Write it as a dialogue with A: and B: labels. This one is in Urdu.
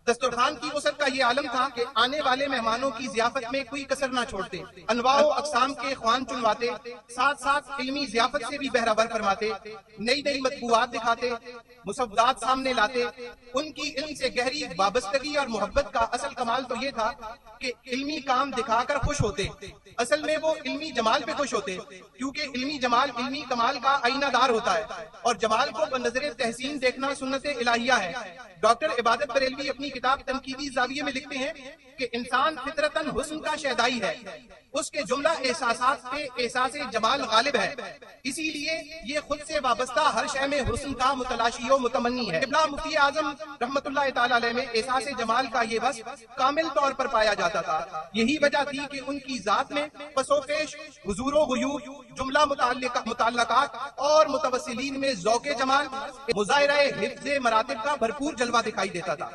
A: دسترخوان کی وسعت کا یہ عالم تھا کہ آنے والے مہمانوں کی ضیافت میں کوئی کسر نہ چھوڑتے، انواع و اقسام کے خوان چنواتے، ساتھ ساتھ علمی ضیافت سے بھی بہرہ ور فرماتے، نئی نئی مطبوعات دکھاتے، مسودات سامنے لاتے۔ ان کی علم سے گہری وابستگی اور محبت کا اصل کمال تو یہ تھا کہ علمی کام دکھا کر خوش ہوتے، اصل میں وہ علمی جمال پہ خوش ہوتے، کیونکہ علمی جمال علمی کمال کا آئینہ دار ہوتا ہے، اور جمال کو بنظر تحسین دیکھنا سنت الہیہ ہے۔ ڈاکٹر عبادت بریلوی اپنی کتاب تنقیدی زاویے میں لکھتے ہیں کہ انسان فطرتاً حسن کا شیدائی ہے، اس کے جملہ احساسات پہ احساس جمال غالب ہے، اسی لیے یہ خود سے وابستہ ہر شے میں حسن کا متلاشی و متمنی ہے۔ قبلہ مفتی اعظم رحمت اللہ تعالی علیہ میں احساس جمال کا یہ وصف کامل طور پر پایا جاتا تھا۔ یہی وجہ تھی کہ ان کی ذات میں پس و پیش، حضور و غیوب، جملہ متعلقات اور متوسلین میں ذوق جمال، مظاہرہ حفظ مراتب کا بھرپور جلوہ دکھائی دیتا تھا۔